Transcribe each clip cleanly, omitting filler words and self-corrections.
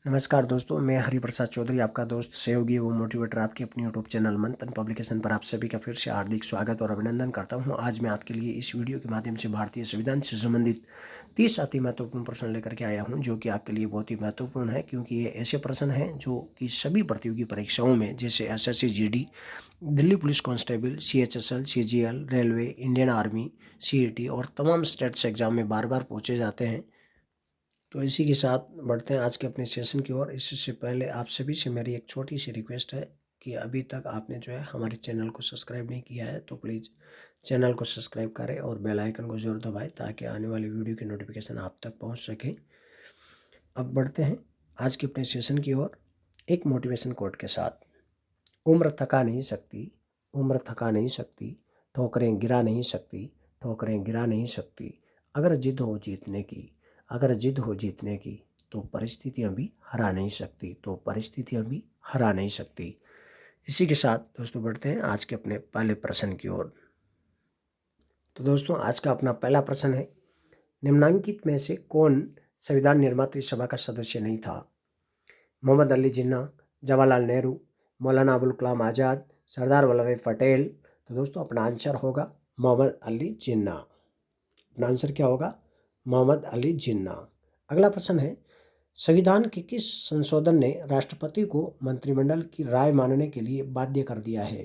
नमस्कार दोस्तों, मैं हरिप्रसाद चौधरी, आपका दोस्त, सहयोगी व मोटिवेटर, आपके अपने यूट्यूब चैनल मंथन पब्लिकेशन पर आप सभी का फिर से हार्दिक स्वागत और अभिनंदन करता हूं। आज मैं आपके लिए इस वीडियो के माध्यम से भारतीय संविधान से संबंधित 30 अति महत्वपूर्ण प्रश्न लेकर के आया हूं, जो कि आपके लिए बहुत ही महत्वपूर्ण है, क्योंकि ये ऐसे प्रश्न हैं जो कि सभी प्रतियोगी परीक्षाओं में, जैसे SSC GD, Delhi police constable, CHSL, CGL, railway, Indian army, CET और तमाम स्टेट्स एग्जाम में बार बार पूछे जाते हैं। तो इसी के साथ बढ़ते हैं आज के अपने सेशन की ओर। इससे पहले आप सभी से मेरी एक छोटी सी रिक्वेस्ट है कि अभी तक आपने जो है हमारे चैनल को सब्सक्राइब नहीं किया है तो प्लीज़ चैनल को सब्सक्राइब करें और बेल आइकन को ज़रूर दबाएं, ताकि आने वाली वीडियो की नोटिफिकेशन आप तक पहुंच सके। अब बढ़ते हैं आज के अपने सेशन की ओर एक मोटिवेशन कोट के साथ। उम्र थका नहीं सकती, उम्र थका नहीं सकती, ठोकरें गिरा नहीं सकती, ठोकरें गिरा नहीं सकती। अगर जिद हो जीतने की, अगर जिद हो जीतने की, तो परिस्थितियां भी हरा नहीं सकती, तो परिस्थितियां भी हरा नहीं सकती। इसी के साथ दोस्तों बढ़ते हैं आज के अपने पहले प्रश्न की ओर। तो दोस्तों आज का अपना पहला प्रश्न है, निम्नलिखित में से कौन संविधान निर्मात्री सभा का सदस्य नहीं था? मोहम्मद अली जिन्ना, जवाहरलाल नेहरू, मौलाना अबुल कलाम आज़ाद, सरदार वल्लभ भाई पटेल। तो दोस्तों अपना आंसर होगा मोहम्मद अली जिन्ना। अपना आंसर क्या होगा? मोहम्मद अली जिन्ना। अगला प्रश्न है, संविधान के किस संशोधन ने राष्ट्रपति को मंत्रिमंडल की राय मानने के लिए बाध्य कर दिया है?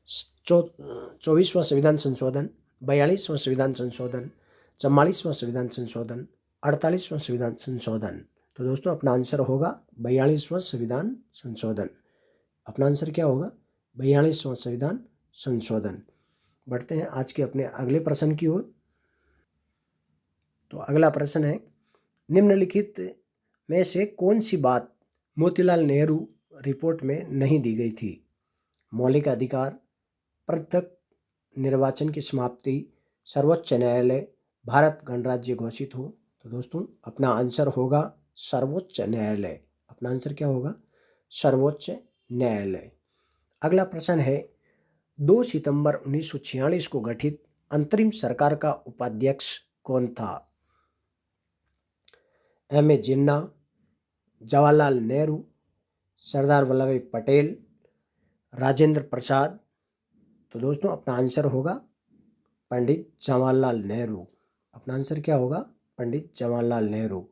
24वां संविधान संशोधन, 42वां संविधान संशोधन, 44वां संविधान संशोधन, 48वां संविधान संशोधन। तो दोस्तों अपना आंसर होगा 42वां संविधान संशोधन। अपना आंसर क्या होगा? 42वां संविधान संशोधन। बढ़ते हैं आज के अपने अगले प्रश्न की ओर। तो अगला प्रश्न है, निम्नलिखित में से कौन सी बात मोतीलाल नेहरू रिपोर्ट में नहीं दी गई थी? मौलिक अधिकार, प्रत्यक्ष निर्वाचन की समाप्ति, सर्वोच्च न्यायालय, भारत गणराज्य घोषित हो। तो दोस्तों अपना आंसर होगा सर्वोच्च न्यायालय। अपना आंसर क्या होगा? सर्वोच्च न्यायालय। अगला प्रश्न है, 2 सितंबर 1946 को गठित अंतरिम सरकार का उपाध्यक्ष कौन था? M.A. जिन्ना, जवाहरलाल नेहरू, सरदार वल्लभ भाई पटेल, राजेंद्र प्रसाद। तो दोस्तों अपना आंसर होगा पंडित जवाहरलाल नेहरू। अपना आंसर क्या होगा? पंडित जवाहरलाल नेहरू।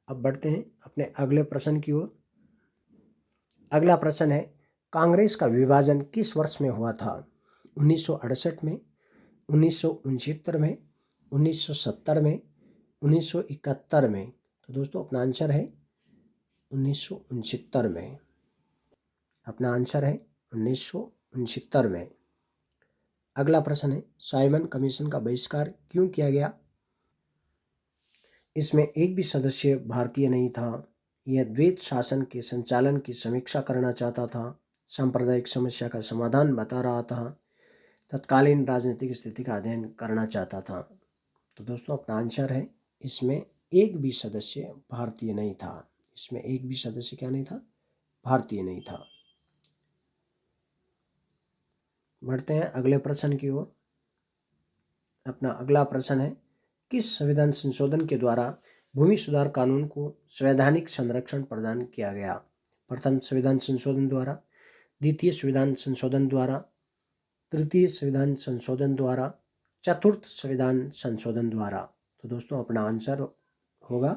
अब बढ़ते हैं अपने अगले प्रश्न की ओर। अगला प्रश्न है, कांग्रेस का विभाजन किस वर्ष में हुआ था? 1968 में, 1969 में, 1970 में, 1971 में। तो दोस्तों अपना आंसर है 1969 में। अपना आंसर है 1969 में। अगला प्रश्न है, साइमन कमीशन का बहिष्कार क्यों किया गया? इसमें एक भी सदस्य भारतीय नहीं था। यह द्वैत शासन के संचालन की समीक्षा करना चाहता था, सांप्रदायिक समस्या का समाधान बता रहा था, तत्कालीन राजनीतिक स्थिति का अध्ययन करना चाहता था। तो दोस्तों अपना आंसर है, इसमें एक भी सदस्य भारतीय नहीं था। इसमें एक भी सदस्य क्या नहीं था? भारतीय नहीं था। बढ़ते हैं अगले प्रश्न की ओर। अपना अगला प्रश्न है, किस संविधान संशोधन के द्वारा भूमि सुधार कानून को संवैधानिक संरक्षण प्रदान किया गया? प्रथम संविधान संशोधन द्वारा, द्वितीय संविधान संशोधन द्वारा, तृतीय संविधान संशोधन द्वारा, चतुर्थ संविधान संशोधन द्वारा। तो दोस्तों अपना आंसर होगा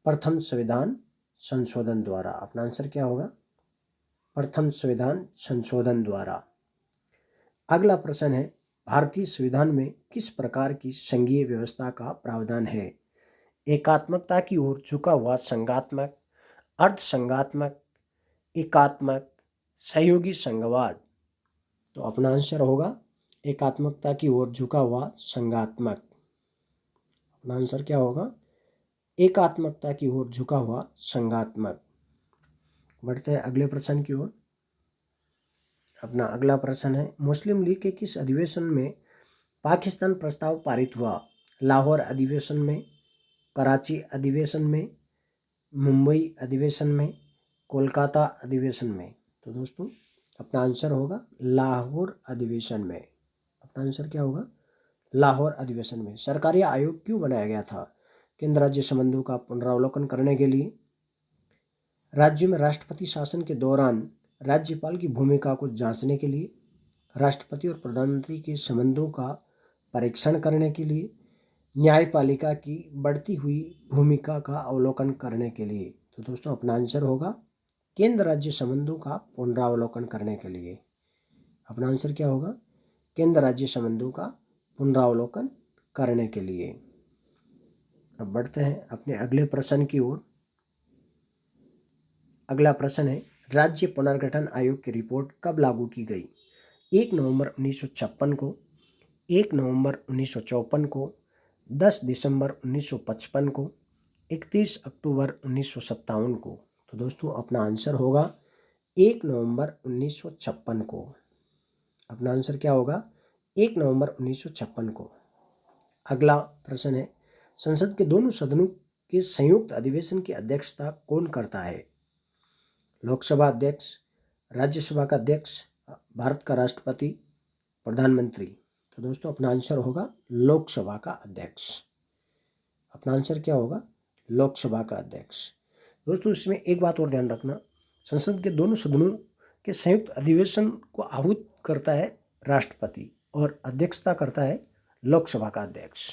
प्रथम संविधान संशोधन द्वारा। अपना आंसर क्या होगा? प्रथम संविधान संशोधन द्वारा। अगला प्रश्न है, भारतीय संविधान में किस प्रकार की संघीय व्यवस्था का प्रावधान है? एकात्मकता की ओर झुका हुआ संघात्मक, अर्ध संघात्मक, एकात्मक, सहयोगी संघवाद। तो अपना आंसर होगा एकात्मकता की ओर झुका हुआ संघात्मक। अपना आंसर क्या होगा? एकात्मकता की ओर झुका हुआ संघात्मक। बढ़ते हैं अगले प्रश्न की ओर। अपना अगला प्रश्न है, मुस्लिम लीग के किस अधिवेशन में पाकिस्तान प्रस्ताव पारित हुआ? लाहौर अधिवेशन में, कराची अधिवेशन में, मुंबई अधिवेशन में, कोलकाता अधिवेशन में। तो दोस्तों अपना आंसर होगा लाहौर अधिवेशन में। अपना आंसर क्या होगा? लाहौर अधिवेशन में। सरकारी आयोग क्यों बनाया गया था? केंद्र राज्य संबंधों का पुनरावलोकन करने के लिए, राज्य में राष्ट्रपति शासन के दौरान राज्यपाल की भूमिका को जांचने के लिए, राष्ट्रपति और प्रधानमंत्री के संबंधों का परीक्षण करने के लिए, न्यायपालिका की बढ़ती हुई भूमिका का अवलोकन करने के लिए। तो दोस्तों अपना आंसर होगा केंद्र राज्य संबंधों का पुनरावलोकन करने के लिए। अपना आंसर क्या होगा? केंद्र राज्य संबंधों का पुनरावलोकन करने के लिए। अब बढ़ते हैं अपने अगले प्रश्न की ओर। अगला प्रश्न है, राज्य पुनर्गठन आयोग की रिपोर्ट कब लागू की गई? 1 नवंबर 1956 को, 1 नवंबर 1954 को, 10 दिसंबर 1955 को, 31 अक्टूबर 1957 को। तो दोस्तों अपना आंसर होगा 1 नवंबर 1956 को। अपना आंसर क्या होगा? 1 नवंबर 1956 को। अगला प्रश्न है, संसद के दोनों सदनों के संयुक्त अधिवेशन की अध्यक्षता कौन करता है? लोकसभा अध्यक्ष, राज्यसभा का अध्यक्ष, भारत का राष्ट्रपति, प्रधानमंत्री। तो दोस्तों अपना आंसर होगा लोकसभा का अध्यक्ष। अपना आंसर क्या होगा? लोकसभा का अध्यक्ष। दोस्तों इसमें एक बात और ध्यान रखना, संसद के दोनों सदनों के संयुक्त अधिवेशन को आहूत करता है राष्ट्रपति और अध्यक्षता करता है लोकसभा का अध्यक्ष।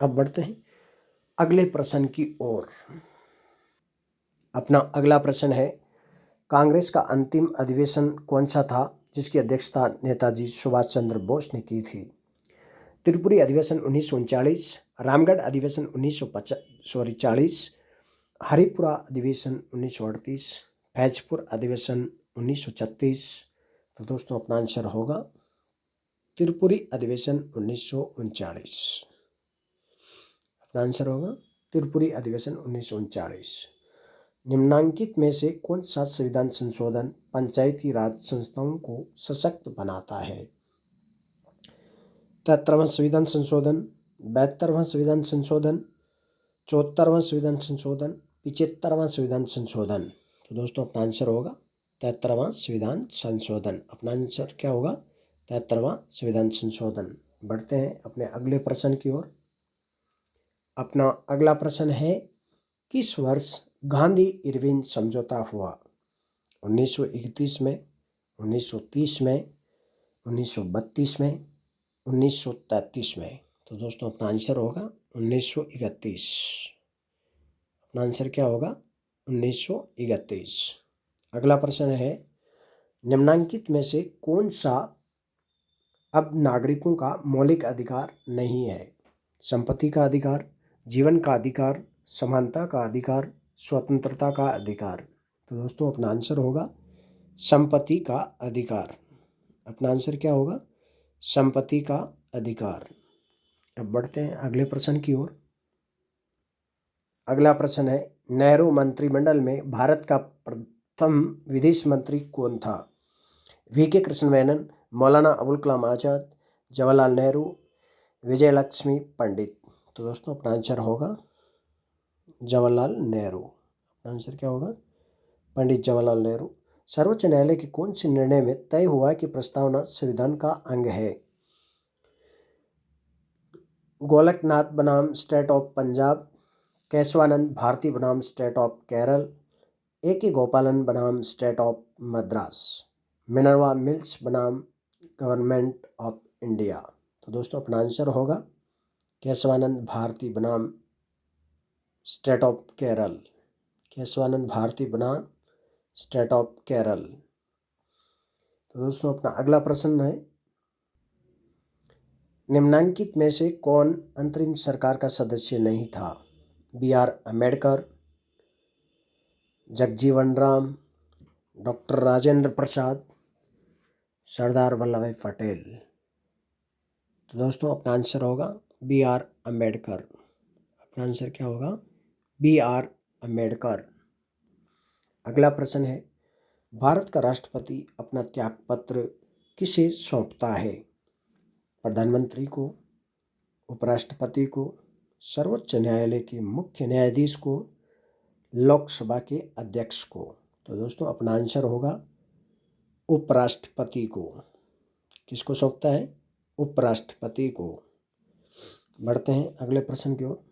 अब बढ़ते हैं अगले प्रश्न की ओर। अपना अगला प्रश्न है, कांग्रेस का अंतिम अधिवेशन कौन सा था जिसकी अध्यक्षता नेताजी सुभाष चंद्र बोस ने की थी? त्रिपुरी अधिवेशन 1939, रामगढ़ अधिवेशन 1940, हरिपुरा अधिवेशन 1938, फैजपुर अधिवेशन 1936। तो दोस्तों अपना आंसर होगा त्रिपुरी अधिवेशन 1939। अपना आंसर होगा त्रिपुरी अधिवेशन 1939। निम्नांकित में से कौन सा संविधान संशोधन पंचायती राज संस्थाओं को सशक्त बनाता है? 73वां संविधान संशोधन, 72वां संविधान संशोधन, 74वां संविधान संशोधन, 75वां संविधान संशोधन। तो दोस्तों अपना आंसर होगा 73वां संविधान संशोधन। अपना आंसर क्या होगा? 73वां संविधान संशोधन। बढ़ते हैं अपने अगले प्रश्न की ओर। अपना अगला प्रश्न है, किस वर्ष गांधी इरविन समझौता हुआ? 1931 में, 1930 में, 1932 में, 1933 में। तो दोस्तों अपना आंसर होगा 1931। अपना आंसर क्या होगा? 1931। अगला प्रश्न है, निम्नांकित में से कौन सा अब नागरिकों का मौलिक अधिकार नहीं है? संपत्ति का अधिकार, जीवन का अधिकार, समानता का अधिकार, स्वतंत्रता का अधिकार। तो दोस्तों अपना आंसर होगा संपत्ति का अधिकार। अपना आंसर क्या होगा? संपत्ति का अधिकार। अब बढ़ते हैं अगले प्रश्न की ओर। अगला प्रश्न है, नेहरू मंत्रिमंडल में भारत का प्रथम विदेश मंत्री कौन था? वी.के. कृष्ण मेनन, मौलाना अबुल कलाम आज़ाद, जवाहरलाल नेहरू, विजय लक्ष्मी पंडित। तो दोस्तों अपना आंसर होगा जवाहरलाल नेहरू। अपना आंसर क्या होगा? पंडित जवाहरलाल नेहरू। सर्वोच्च न्यायालय के कौन से निर्णय में तय हुआ कि प्रस्तावना संविधान का अंग है? गोलकनाथ बनाम स्टेट ऑफ पंजाब, केशवानंद भारती बनाम स्टेट ऑफ केरल, ए.के. गोपालन बनाम state of Madras, Minerva mills बनाम गवर्नमेंट ऑफ इंडिया। तो दोस्तों अपना आंसर होगा केशवानंद भारती बनाम स्टेट ऑफ केरल। केशवानंद भारती बनाम स्टेट ऑफ केरल। तो दोस्तों अपना अगला प्रश्न है, निम्नांकित में से कौन अंतरिम सरकार का सदस्य नहीं था? बी.आर. अम्बेडकर, जगजीवन राम, डॉक्टर राजेंद्र प्रसाद, सरदार वल्लभ भाई पटेल। तो दोस्तों अपना आंसर होगा बी.आर. अम्बेडकर। अपना आंसर क्या होगा? बी.आर. अम्बेडकर। अगला प्रश्न है, भारत का राष्ट्रपति अपना त्यागपत्र किसे सौंपता है? प्रधानमंत्री को, उपराष्ट्रपति को, सर्वोच्च न्यायालय के मुख्य न्यायाधीश को, लोकसभा के अध्यक्ष को। तो दोस्तों अपना आंसर होगा उपराष्ट्रपति को। किसको सौंपता है? उपराष्ट्रपति को। बढ़ते हैं अगले प्रश्न की ओर।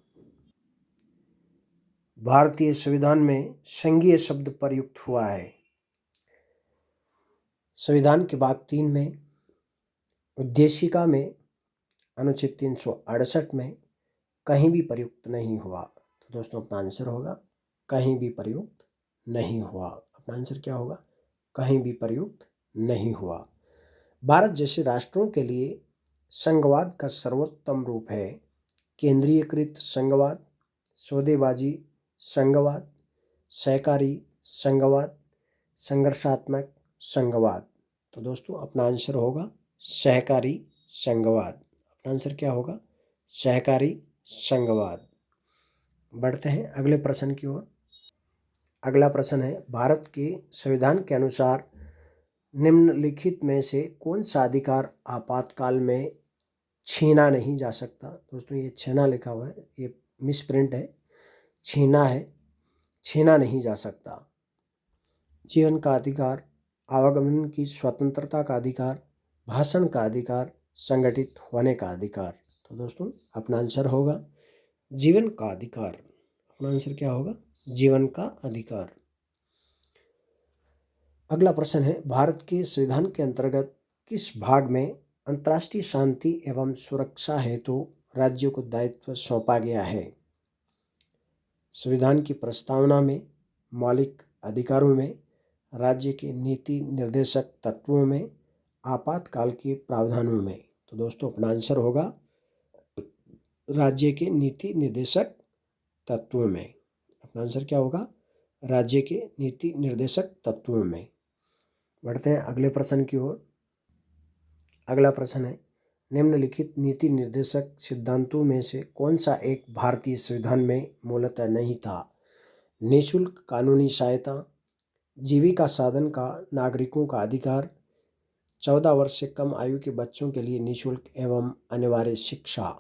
भारतीय संविधान में संघीय शब्द प्रयुक्त हुआ है? संविधान के भाग 3 में, उद्देशिका में, अनुच्छेद 368 में कहीं भी प्रयुक्त नहीं हुआ। तो दोस्तों अपना आंसर होगा कहीं भी प्रयुक्त नहीं हुआ। अपना आंसर क्या होगा? कहीं भी प्रयुक्त नहीं हुआ। भारत जैसे राष्ट्रों के लिए संघवाद का सर्वोत्तम रूप है केंद्रीयकृत संघवाद, सौदेबाजी संघवाद, सहकारी संघवाद, संघर्षात्मक संघवाद। तो दोस्तों अपना आंसर होगा सहकारी संघवाद। अपना आंसर क्या होगा? सहकारी संघवाद। बढ़ते हैं अगले प्रश्न की ओर। अगला प्रश्न है, भारत के संविधान के अनुसार निम्नलिखित में से कौन सा अधिकार आपातकाल में छीना नहीं जा सकता? दोस्तों ये छीना लिखा हुआ है, ये मिसप्रिंट है, छीना है, छीना नहीं जा सकता। जीवन का अधिकार, आवागमन की स्वतंत्रता का अधिकार, भाषण का अधिकार, संगठित होने का अधिकार। तो दोस्तों अपना आंसर होगा जीवन का अधिकार। अपना आंसर क्या होगा? जीवन का अधिकार। अगला प्रश्न है, भारत के संविधान के अंतर्गत किस भाग में अंतर्राष्ट्रीय शांति एवं सुरक्षा हेतु राज्यों को दायित्व सौंपा गया है? संविधान की प्रस्तावना में, मौलिक अधिकारों में, राज्य के नीति निर्देशक तत्वों में, आपातकाल के प्रावधानों में। तो दोस्तों अपना आंसर होगा राज्य के नीति निर्देशक तत्वों में। अपना आंसर क्या होगा? राज्य के नीति निर्देशक तत्वों में। बढ़ते हैं अगले प्रश्न की ओर। अगला प्रश्न है, निम्नलिखित नीति निर्देशक सिद्धांतों में से कौन सा एक भारतीय संविधान में मूलतः नहीं था? निःशुल्क कानूनी सहायता, जीविका साधन का नागरिकों का अधिकार, 14 वर्ष से कम आयु के बच्चों के लिए निःशुल्क एवं अनिवार्य शिक्षा,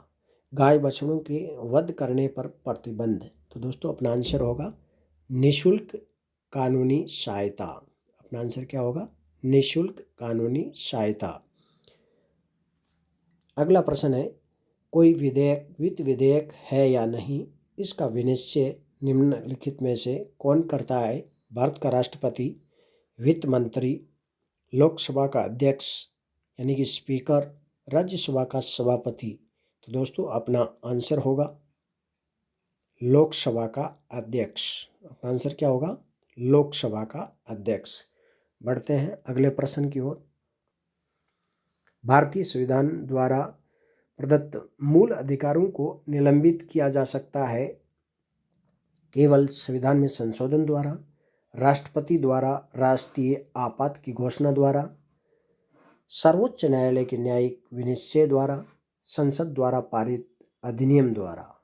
गाय बछड़ों के वध करने पर प्रतिबंध। तो दोस्तों अपना आंसर होगा निःशुल्क कानूनी सहायता। अपना आंसर क्या होगा? निःशुल्क कानूनी सहायता। अगला प्रश्न है, कोई विधेयक वित्त विधेयक है या नहीं, इसका विनिश्चय निम्नलिखित में से कौन करता है? भारत का राष्ट्रपति, वित्त मंत्री, लोकसभा का अध्यक्ष यानी कि स्पीकर, राज्यसभा का सभापति। तो दोस्तों अपना आंसर होगा लोकसभा का अध्यक्ष। अपना आंसर क्या होगा? लोकसभा का अध्यक्ष। बढ़ते हैं अगले प्रश्न की ओर। भारतीय संविधान द्वारा प्रदत्त मूल अधिकारों को निलंबित किया जा सकता है केवल संविधान में संशोधन द्वारा, राष्ट्रपति द्वारा राष्ट्रीय आपात की घोषणा द्वारा, सर्वोच्च न्यायालय के न्यायिक विनिश्चय द्वारा, संसद द्वारा पारित अधिनियम द्वारा।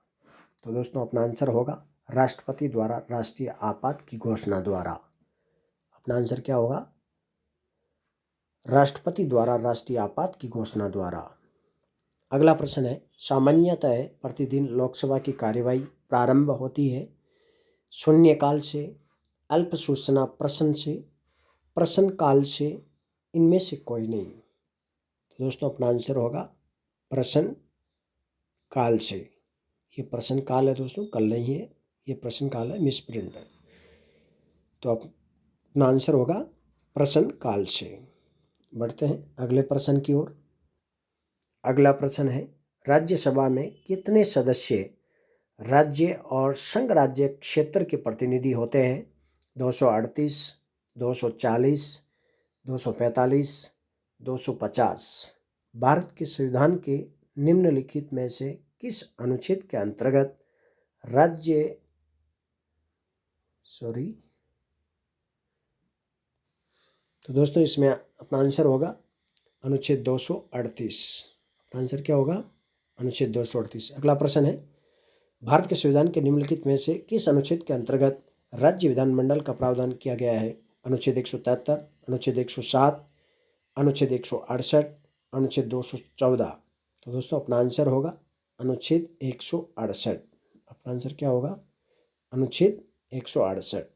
तो दोस्तों अपना आंसर होगा राष्ट्रपति द्वारा राष्ट्रीय आपात की घोषणा द्वारा। अपना आंसर क्या होगा? राष्ट्रपति द्वारा राष्ट्रीय आपात की घोषणा द्वारा। अगला प्रश्न है, सामान्यतः प्रतिदिन लोकसभा की कार्यवाही प्रारंभ होती है शून्यकाल से, अल्प सूचना प्रश्न से, प्रश्नकाल से, इनमें से कोई नहीं। तो दोस्तों अपना आंसर होगा प्रश्न काल से। ये प्रश्न काल है दोस्तों, कल नहीं है, ये प्रश्न काल है, मिसप्रिंट है। तो अपना आंसर होगा प्रश्न काल से। बढ़ते हैं अगले प्रश्न की ओर। अगला प्रश्न है, राज्यसभा में कितने सदस्य राज्य और संघ राज्य क्षेत्र के प्रतिनिधि होते हैं? 238, 240, 245, 250। भारत के संविधान के निम्नलिखित में से किस अनुच्छेद के अंतर्गत राज्य तो दोस्तों इसमें अपना आंसर होगा अनुच्छेद 238। अपना आंसर क्या होगा? अनुच्छेद 238। अगला प्रश्न है, भारत के संविधान के निम्नलिखित में से किस अनुच्छेद के अंतर्गत राज्य विधानमंडल का प्रावधान किया गया है? अनुच्छेद 173, अनुच्छेद 107, अनुच्छेद 168, अनुच्छेद 214। तो दोस्तों अपना आंसर होगा अनुच्छेद 168। अपना आंसर क्या होगा? अनुच्छेद 168।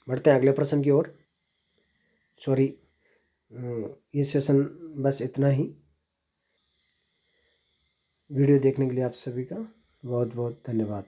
बढ़ते हैं अगले प्रश्न की ओर। सॉरी, ये सेशन बस इतना ही। वीडियो देखने के लिए आप सभी का बहुत बहुत धन्यवाद।